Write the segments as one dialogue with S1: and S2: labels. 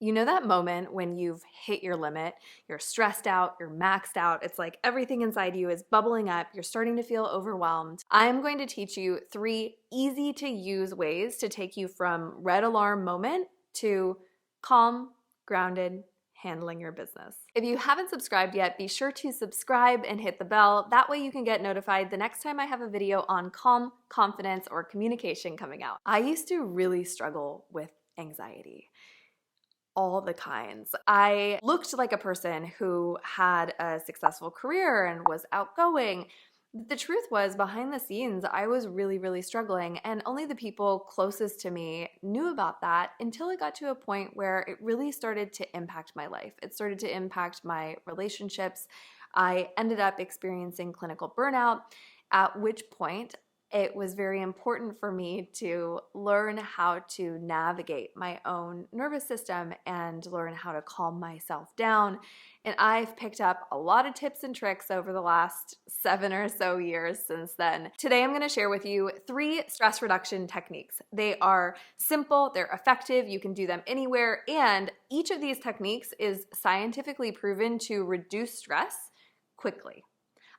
S1: You know that moment when you've hit your limit, you're stressed out, you're maxed out, it's like everything inside you is bubbling up, you're starting to feel overwhelmed. I'm going to teach you 3 easy to use ways to take you from red alarm moment to calm, grounded, handling your business. If you haven't subscribed yet, be sure to subscribe and hit the bell. That way you can get notified the next time I have a video on calm, confidence, or communication coming out. I used to really struggle with anxiety. All the kinds. I looked like a person who had a successful career and was outgoing. The truth was, behind the scenes, I was really, really struggling, and only the people closest to me knew about that until it got to a point where it really started to impact my life. It started to impact my relationships. I ended up experiencing clinical burnout, at which point it was very important for me to learn how to navigate my own nervous system and learn how to calm myself down. And I've picked up a lot of tips and tricks over the last 7 or so years since then. Today, I'm going to share with you 3 stress reduction techniques. They are simple, they're effective, you can do them anywhere, and each of these techniques is scientifically proven to reduce stress quickly.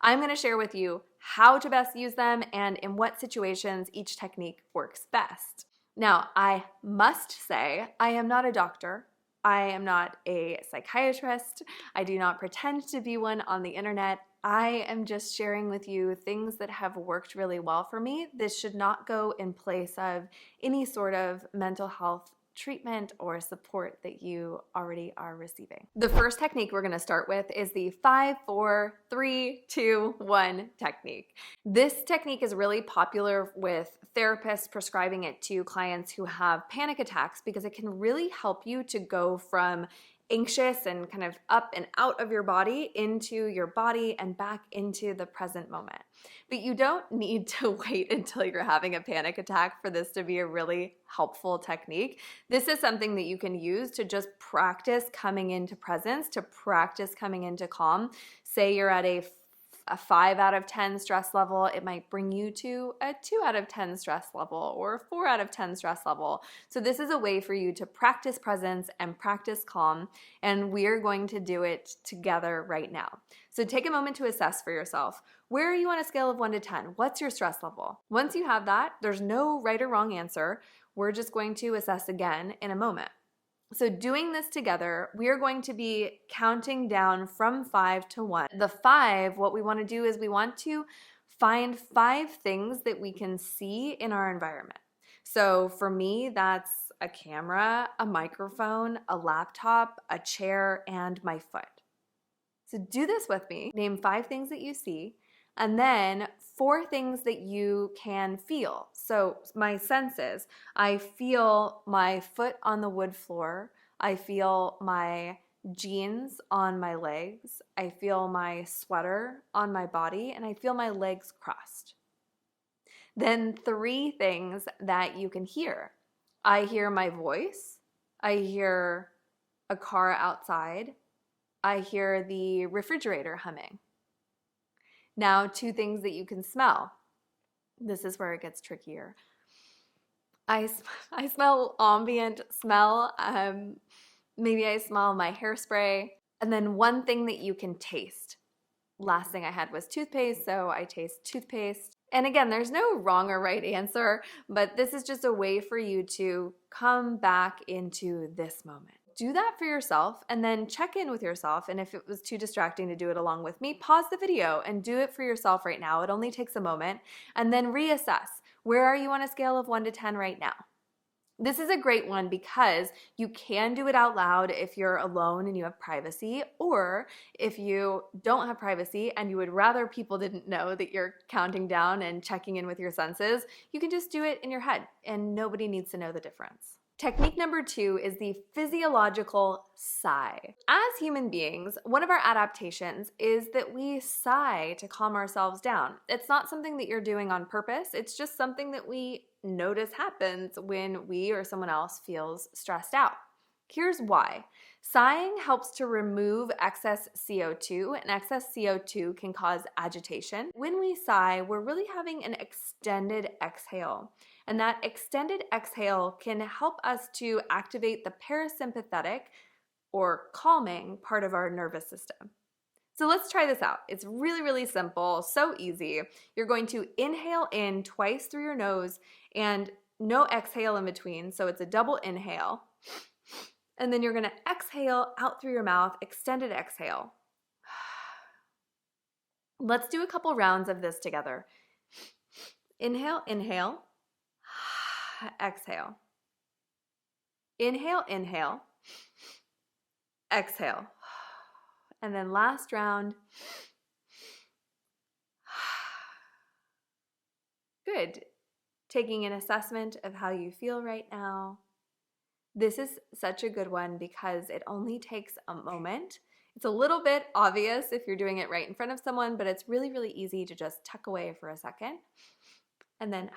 S1: I'm going to share with you how to best use them and in what situations each technique works best. Now, I must say, I am not a doctor. I am not a psychiatrist. I do not pretend to be one on the internet. I am just sharing with you things that have worked really well for me. This should not go in place of any sort of mental health treatment or support that you already are receiving. The first technique we're going to start with is the 5, 4, 3, 2, 1 technique. This technique is really popular with therapists prescribing it to clients who have panic attacks because it can really help you to go from anxious and kind of up and out of your body into your body and back into the present moment. But you don't need to wait until you're having a panic attack for this to be a really helpful technique. This is something that you can use to just practice coming into presence, to practice coming into calm. Say you're at a 5 out of 10 stress level, it might bring you to a 2 out of 10 stress level or a 4 out of 10 stress level. So this is a way for you to practice presence and practice calm, and we're going to do it together right now. So take a moment to assess for yourself. Where are you on a scale of 1 to 10? What's your stress level? Once you have that, there's no right or wrong answer. We're just going to assess again in a moment. So doing this together, we are going to be counting down from 5 to 1. The 5, what we want to do is we want to find 5 things that we can see in our environment. So for me, that's a camera, a microphone, a laptop, a chair, and my foot. So do this with me. Name 5 things that you see, and then 4 things that you can feel. So my senses, I feel my foot on the wood floor. I feel my jeans on my legs. I feel my sweater on my body, and I feel my legs crossed. Then 3 things that you can hear. I hear my voice. I hear a car outside. I hear the refrigerator humming. Now, 2 things that you can smell. This is where it gets trickier. I smell ambient smell. Maybe I smell my hairspray. And then 1 thing that you can taste. Last thing I had was toothpaste, so I taste toothpaste. And again, there's no wrong or right answer, but this is just a way for you to come back into this moment. Do that for yourself and then check in with yourself. And if it was too distracting to do it along with me, pause the video and do it for yourself right now. It only takes a moment. And then reassess. Where are you on a scale of 1 to 10 right now? This is a great one because you can do it out loud if you're alone and you have privacy, or if you don't have privacy and you would rather people didn't know that you're counting down and checking in with your senses, you can just do it in your head and nobody needs to know the difference. Technique number 2 is the physiological sigh. As human beings, one of our adaptations is that we sigh to calm ourselves down. It's not something that you're doing on purpose. It's just something that we notice happens when we or someone else feels stressed out. Here's why. Sighing helps to remove excess CO2, and excess CO2 can cause agitation. When we sigh, we're really having an extended exhale. And that extended exhale can help us to activate the parasympathetic or calming part of our nervous system. So let's try this out. It's really, really simple, so easy. You're going to inhale in twice through your nose and no exhale in between. So it's a double inhale. And then you're going to exhale out through your mouth, extended exhale. Let's do a couple rounds of this together. Inhale, inhale, exhale. Inhale, inhale, exhale. And then last round. Good. Taking an assessment of how you feel right now. This is such a good one because it only takes a moment. It's a little bit obvious if you're doing it right in front of someone, but it's really, really easy to just tuck away for a second and then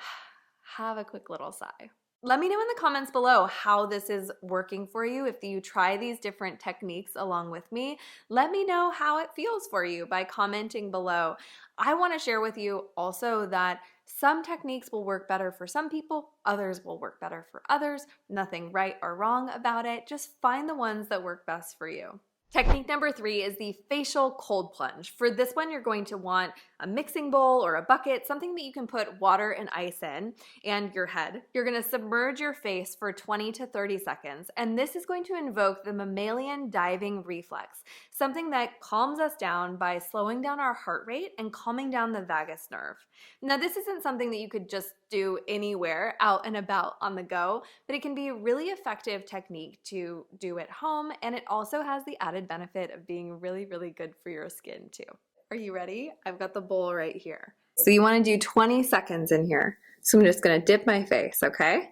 S1: have a quick little sigh. Let me know in the comments below how this is working for you. If you try these different techniques along with me, let me know how it feels for you by commenting below. I want to share with you also that some techniques will work better for some people, others will work better for others. Nothing right or wrong about it. Just find the ones that work best for you. Technique number 3 is the facial cold plunge. For this one, you're going to want a mixing bowl or a bucket, something that you can put water and ice in, and your head. You're going to submerge your face for 20 to 30 seconds, and this is going to invoke the mammalian diving reflex, something that calms us down by slowing down our heart rate and calming down the vagus nerve. Now, this isn't something that you could just do anywhere out and about on the go, but it can be a really effective technique to do at home, and it also has the added benefit of being really, really good for your skin too. Are you ready? I've got the bowl right here. So you want to do 20 seconds in here. So I'm just going to dip my face, okay?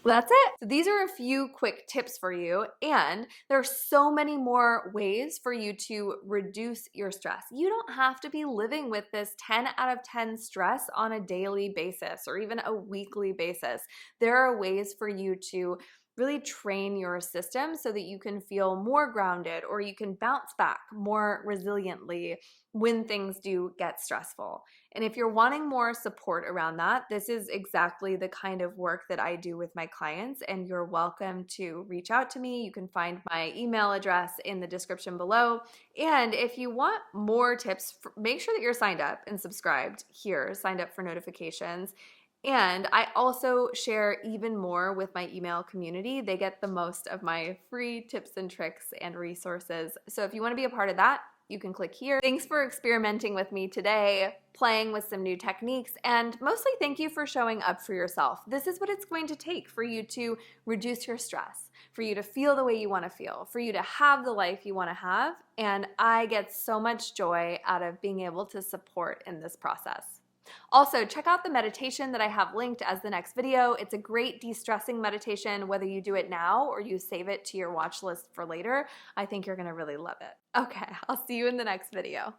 S1: That's it. So these are a few quick tips for you, and there are so many more ways for you to reduce your stress. You don't have to be living with this 10 out of 10 stress on a daily basis or even a weekly basis. There are ways for you to really train your system so that you can feel more grounded or you can bounce back more resiliently when things do get stressful. And if you're wanting more support around that, this is exactly the kind of work that I do with my clients, and you're welcome to reach out to me. You can find my email address in the description below. And if you want more tips, make sure that you're signed up and subscribed here, signed up for notifications. And I also share even more with my email community. They get the most of my free tips and tricks and resources. So if you want to be a part of that, you can click here. Thanks for experimenting with me today, playing with some new techniques, and mostly thank you for showing up for yourself. This is what it's going to take for you to reduce your stress, for you to feel the way you want to feel, for you to have the life you want to have. And I get so much joy out of being able to support in this process. Also, check out the meditation that I have linked as the next video. It's a great de-stressing meditation, whether you do it now or you save it to your watch list for later. I think you're gonna really love it. Okay, I'll see you in the next video.